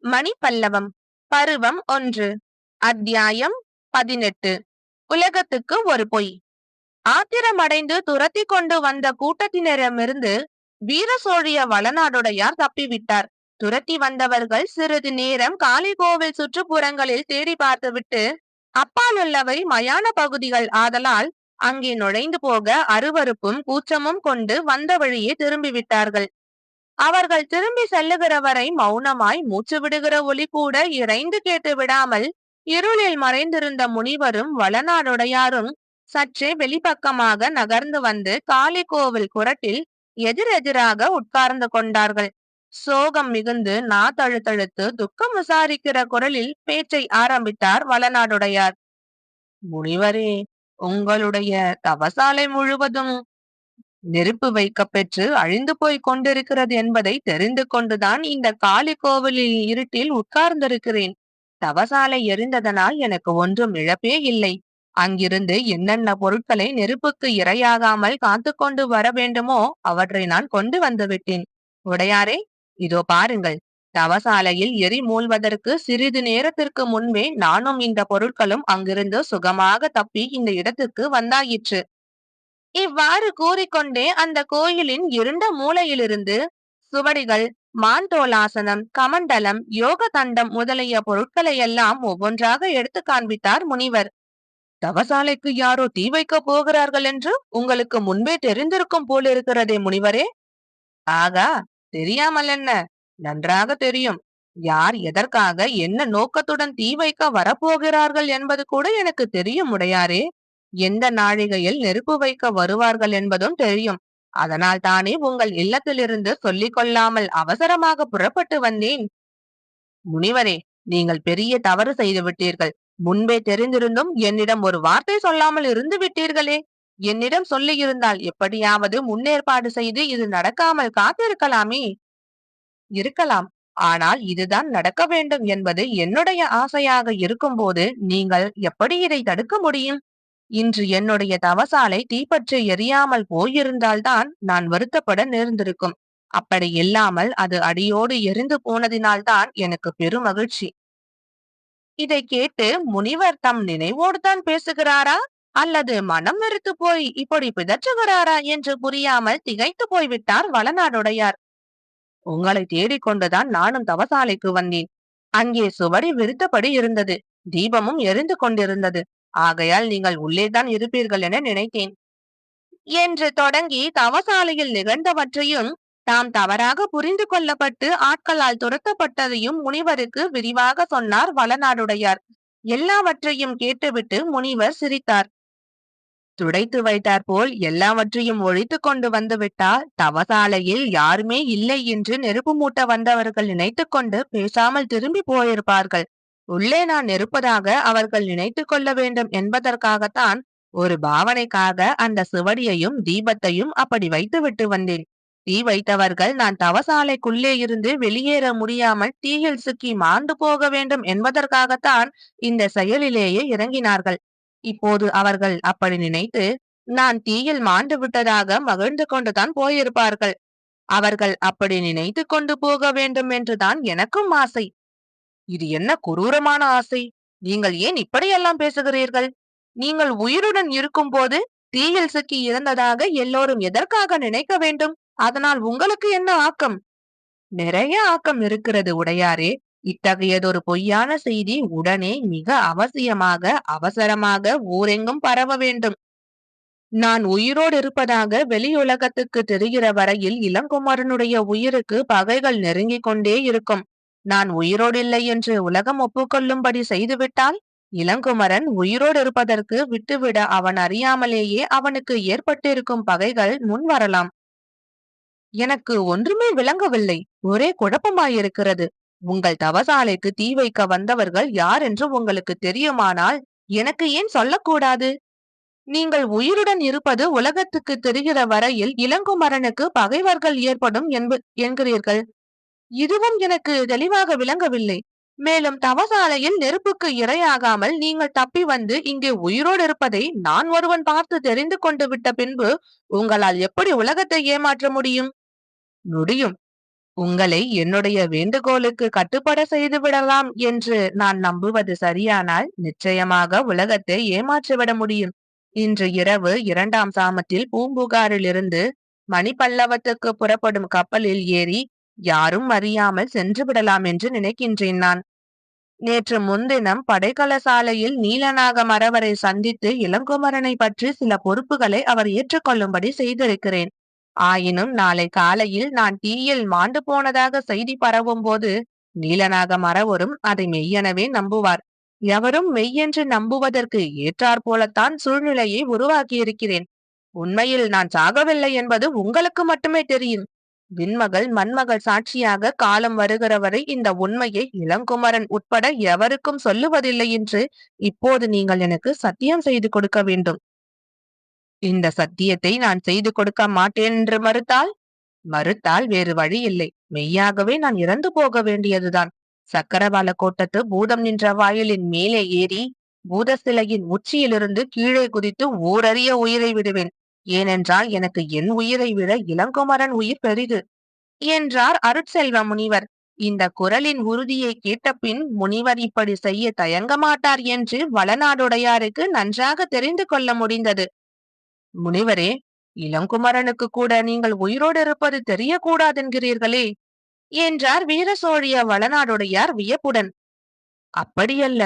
மணிப்பல்லவம் பருவம் 1 அத்தியாயம் 18 உலகத்துக்கு ஒரு பொய். ஆத்திரமடைந்து துரத்தி கொண்டு வந்த கூட்டத்தினரிடமிருந்து வீர சோழிய வளநாடுடையார் தப்பிவிட்டார். துரத்தி வந்தவர்கள் சிறிது நேரம் காளி கோவில் சுற்றுப்புறங்களில் தேடி பார்த்துவிட்டு அப்பாலுள்ளவை மயான பகுதிகள் ஆதலால் அங்கே நுழைந்து போக அருவருப்பும் கூச்சமும் கொண்டு வந்த வழியே திரும்பிவிட்டார்கள். அவர்கள் திரும்பி செல்லுகிற வரை மௌனமாய் மூச்சு விடுகிற ஒலி கூட இறைந்து கேட்டு விடாமல் இருளில் மறைந்திருந்த முனிவரும் வளநாடுடையாரும் சற்றே வெளிப்பக்கமாக நகர்ந்து வந்து காளி கோவில் குரட்டில் எதிரெதிராக உட்கார்ந்து கொண்டார்கள். சோகம் மிகுந்து தழுத்தழுத்து துக்கம் விசாரிக்கிற குரலில் பேச்சை ஆரம்பித்தார் வளநாடுடையார். முனிவரே, உங்களுடைய தவசாலை முழுவதும் நெருப்பு வைக்க பெற்று அழிந்து போய் கொண்டிருக்கிறது என்பதை தெரிந்து கொண்டுதான் இந்த காளி கோவிலில் இருட்டில் உட்கார்ந்திருக்கிறேன். தவசாலை எரிந்ததனால் எனக்கு ஒன்றும் இழப்பே இல்லை. அங்கிருந்து என்னென்ன பொருட்களை நெருப்புக்கு இரையாகாமல் காத்து கொண்டு வர வேண்டுமோ அவற்றை நான் கொண்டு வந்து விட்டேன். உடையாரே, இதோ பாருங்கள். தவசாலையில் எரி மூழ்வதற்கு சிறிது நேரத்திற்கு முன்பே நானும் இந்த பொருட்களும் அங்கிருந்து சுகமாக தப்பி இந்த இடத்துக்கு வந்தாயிற்று. இவ்வாறு கூறிக்கொண்டே அந்த கோயிலின் இருண்ட மூலையிலிருந்து சுவடிகள், மான்தோலாசனம், கமண்டலம், யோக தண்டம் முதலிய பொருட்களை எல்லாம் ஒவ்வொன்றாக எடுத்து காண்பித்தார் முனிவர். தவசாலைக்கு யாரோ தீ வைக்க போகிறார்கள் என்று உங்களுக்கு முன்பே தெரிந்திருக்கும் போலிருக்கிறதே முனிவரே. ஆகா, தெரியாமல் என்ன? நன்றாக தெரியும். யார் எதற்காக என்ன நோக்கத்துடன் தீ வைக்க வரப்போகிறார்கள் என்பது கூட எனக்கு தெரியும் உடையாரே. எந்த நாழிகையில் நெருப்பு வைக்க வருவார்கள் என்பதும் தெரியும். அதனால் தானே உங்கள் இல்லத்திலிருந்து சொல்லிக் கொள்ளாமல் அவசரமாக புறப்பட்டு வந்தேன். முனிவரே, நீங்கள் பெரிய தவறு செய்து விட்டீர்கள். முன்பே தெரிந்திருந்தும் என்னிடம் ஒரு வார்த்தை சொல்லாமல் இருந்து விட்டீர்களே. என்னிடம் சொல்லியிருந்தால் எப்படியாவது முன்னேற்பாடு செய்து இது நடக்காமல் காத்திருக்கலாமே. இருக்கலாம். ஆனால் இதுதான் நடக்க வேண்டும் என்பது என்னுடைய ஆசையாக இருக்கும்போது நீங்கள் எப்படி இதை தடுக்க முடியும்? இன்று என்னுடைய தவசாலை தீப்பற்றி எரியாமல் போயிருந்தால்தான் நான் வருத்தப்பட நேர்ந்திருக்கும். அப்படி இல்லாமல் அது அடியோடு எரிந்து போனதினால்தான் எனக்கு பெரும் மகிழ்ச்சி. இதை கேட்டு முனிவர் தம் நினைவோடு தான் பேசுகிறாரா அல்லது மனம் வெறுத்து போய் இப்படி பிதற்றுகிறாரா என்று புரியாமல் திகைத்து போய்விட்டார் வளநாடுடையார். உங்களை தேடிக்கொண்டுதான் நானும் தவசாலைக்கு வந்தேன். அங்கே சுவடி விரித்தபடி இருந்தது. தீபமும் எரிந்து கொண்டிருந்தது. ஆகையால் நீங்கள் உள்ளேதான் இருப்பீர்கள் என நினைத்தேன் என்று தொடங்கி தவசாலையில் நிகழ்ந்தவற்றையும் தாம் தவறாக புரிந்து கொள்ளப்பட்டு ஆட்களால் துரத்தப்பட்டதையும் முனிவருக்கு விரிவாக சொன்னார் வளநாடுடையார். எல்லாவற்றையும் கேட்டுவிட்டு முனிவர் சிரித்தார். துடைத்து வைத்தார் போல் எல்லாவற்றையும் ஒழித்து கொண்டு வந்து விட்டால் தவசாலையில் யாருமே இல்லை என்று நெருப்பு மூட்ட வந்தவர்கள் நினைத்து கொண்டு பேசாமல் திரும்பி போயிருப்பார்கள். உள்ளே நான் இருப்பதாக அவர்கள் நினைத்து கொள்ள வேண்டும் என்பதற்காகத்தான் ஒரு பாவனைக்காக அந்த சுவடியையும் தீபத்தையும் அப்படி வைத்து விட்டு வந்தேன். தீ வைத்தவர்கள் நான் தவசாலைக்குள்ளே இருந்து வெளியேற முடியாமல் தீயில் சிக்கி மாண்டு போக வேண்டும் என்பதற்காகத்தான் இந்த செயலிலேயே இறங்கினார்கள். இப்போது அவர்கள் அப்படி நினைத்து நான் தீயில் மாண்டு விட்டதாக மகிழ்ந்து கொண்டுதான் போயிருப்பார்கள். அவர்கள் அப்படி நினைத்து கொண்டு போக வேண்டும் என்றுதான் எனக்கும் ஆசை. இது என்ன கொடூரமான ஆசை! நீங்கள் ஏன் இப்படியெல்லாம் பேசுகிறீர்கள்? நீங்கள் உயிருடன் இருக்கும் போது தீயில் சிக்கி இறந்ததாக எல்லோரும் எதற்காக நினைக்க வேண்டும்? அதனால் உங்களுக்கு என்ன ஆக்கம்? நிறைய ஆக்கம் இருக்கிறது உடையாரே. இத்தகையதொரு பொய்யான செய்தி உடனே மிக அவசியமாக அவசரமாக ஊரெங்கும் பரவ வேண்டும். நான் உயிரோடு இருப்பதாக வெளியுலகத்துக்கு தெரிகிற வரையில் இளங்குமரனுடைய உயிருக்கு பகைகள் நெருங்கிக் கொண்டே இருக்கும். நான் உயிரோடு இல்லை என்று உலகம் ஒப்புக்கொள்ளும்படி செய்துவிட்டால் இளங்குமரன் உயிரோடு இருப்பதற்கு விட்டுவிட அவன் அறியாமலேயே அவனுக்கு ஏற்பட்டிருக்கும் பகைகள் முன் வரலாம். எனக்கு ஒன்றுமே விளங்கவில்லை. ஒரே குழப்பமாயிருக்கிறது. உங்கள் தவசாலைக்கு தீ வைக்க வந்தவர்கள் யார் என்று உங்களுக்கு தெரியுமானால் எனக்கு ஏன் சொல்லக்கூடாது? நீங்கள் உயிருடன் இருப்பது உலகத்துக்கு தெரிகிற வரையில் இளங்குமரனுக்கு பகைவர்கள் ஏற்படும் என்கிறீர்கள். இதுவும் எனக்கு தெளிவாக விளங்கவில்லை. மேலும் தவசாலையில் நெருப்புக்கு இரையாகாமல் நீங்கள் தப்பி வந்து இங்கே உயிரோடு இருப்பதை நான் ஒருவன் பார்த்து தெரிந்து கொண்டு விட்ட பின்பு உங்களால் எப்படி உலகத்தை ஏமாற்ற முடியும்? முடியும். உங்களை என்னுடைய வேண்டுகோளுக்கு கட்டுப்பட செய்து விடலாம் என்று நான் நம்புவது சரியானால் நிச்சயமாக உலகத்தை ஏமாற்றிவிட முடியும். இன்று இரவு 2ஆம் சாமத்தில் பூம்புகாரிலிருந்து மணிப்பல்லவத்துக்கு புறப்படும் கப்பலில் ஏறி யாரும் அறியாமல் சென்று விடலாம் என்று நினைக்கின்றேன் நான். நேற்று முன்தினம் படைக்கல சாலையில் நீலநாக மறவரை சந்தித்து இளங்குமரனை பற்றி சில பொறுப்புகளை அவர் ஏற்றுக்கொள்ளும்படி செய்திருக்கிறேன். ஆயினும் நாளை காலையில் நான் தீயில் மாண்டு போனதாக செய்தி பரவும் போது நீலநாக மறவரும் அதை மெய்யெனவே நம்புவார். எவரும் மெய்யென்று நம்புவதற்கு ஏற்றாற் போலத்தான் சூழ்நிலையை உருவாக்கியிருக்கிறேன். உண்மையில் நான் சாகவில்லை என்பது உங்களுக்கு மட்டுமே தெரியும். விண்மகள் மண்மகள் சாட்சியாக காலம் வருகிற வரை இந்த உண்மையை இளங்குமரன் உட்பட எவருக்கும் சொல்லுவதில்லை என்று இப்போது நீங்கள் எனக்கு சத்தியம் செய்து கொடுக்க வேண்டும். இந்த சத்தியத்தை நான் செய்து கொடுக்க மாட்டேன் என்று மறுத்தால் வேறு வழி இல்லை. மெய்யாகவே நான் இறந்து போக வேண்டியதுதான். சக்கரவாள கோட்டத்து பூதம் நின்ற வாயிலின் மேலே ஏறி பூத சிலையின் உச்சியிலிருந்து கீழே குதித்து ஊரறிய உயிரை விடுவேன். ஏனென்றால் எனக்கு என் உயிரை விட இளங்குமரன் உயிர் பெரிது என்றார் அருட்செல்வ முனிவர். இந்த குரலின் உறுதியை கேட்டபின் முனிவர் இப்படி செய்ய தயங்க மாட்டார் என்று வளநாடுடையாருக்கு நன்றாக தெரிந்து கொள்ள முடிந்தது. முனிவரே, இளங்குமரனுக்கு கூட நீங்கள் உயிரோடு இருப்பது தெரியக்கூடாதென்கிறீர்களே என்றார் வீர சோழிய வளநாடுடையார் வியப்புடன். அப்படியல்ல,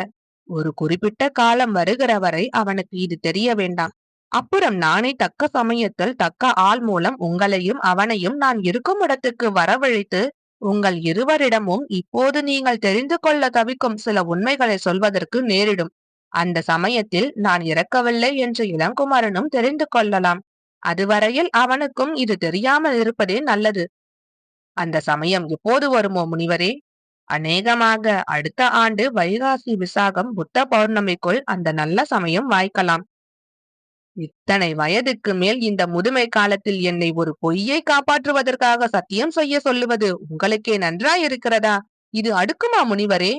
ஒரு குறிப்பிட்ட காலம் வருகிற வரை அவனுக்கு இது தெரிய வேண்டாம். அப்புறம் நானே தக்க சமயத்தில் தக்க ஆள் மூலம் உங்களையும் அவனையும் நான் இருக்கும் இடத்துக்கு வரவழைத்து உங்கள் இருவரிடமும் இப்போது நீங்கள் தெரிந்து கொள்ள தவிக்கும் சில உண்மைகளை சொல்வதற்கு நேரிடும். அந்த சமயத்தில் நான் இறக்கவில்லை என்று இளங்குமரனும் தெரிந்து கொள்ளலாம். அதுவரையில் அவனுக்கும் இது தெரியாமல் இருப்பதே நல்லது. அந்த சமயம் எப்போது வருமோ முனிவரே? அநேகமாக அடுத்த ஆண்டு வைகாசி விசாகம் புத்த பௌர்ணமிக்குள் அந்த நல்ல சமயம் வாய்க்கலாம். இத்தனை வயதுக்கு மேல் இந்த முதுமை காலத்தில் என்னை ஒரு பொய்யை காப்பாற்றுவதற்காக சத்தியம் செய்ய சொல்லுவது உங்களுக்கே நன்றாயிருக்கிறதா? இது அடுக்குமா முனிவரே?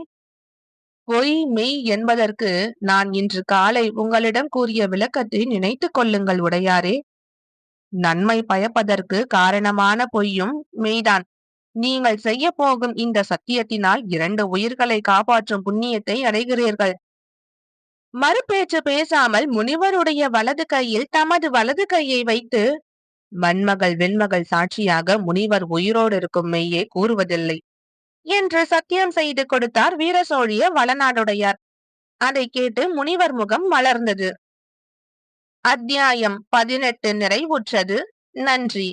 பொய் மெய் என்பதற்கு நான் இன்று காலை உங்களிடம் கூறிய விளக்கத்தை நினைத்து கொள்ளுங்கள் உடையாரே. நன்மை பயப்பதற்கு காரணமான பொய்யும் மெய்தான். நீங்கள் செய்ய போகும் இந்த சத்தியத்தினால் 2 உயிர்களை காப்பாற்றும் புண்ணியத்தை அடைகிறீர்கள். மறுபேச்சு பேசாமல் முனிவருடைய வலது கையில் தமது வலது கையை வைத்து, மண்மகள் வெண்மகள் சாட்சியாக முனிவர் உயிரோடு இருக்கும் மெய்யை கூறுவதில்லை என்று சத்தியம் செய்து கொடுத்தார் வீர சோழிய வளநாடுடையார். அதை கேட்டு முனிவர் முகம் மலர்ந்தது. அத்தியாயம் 18 நிறைவுற்றது. நன்றி.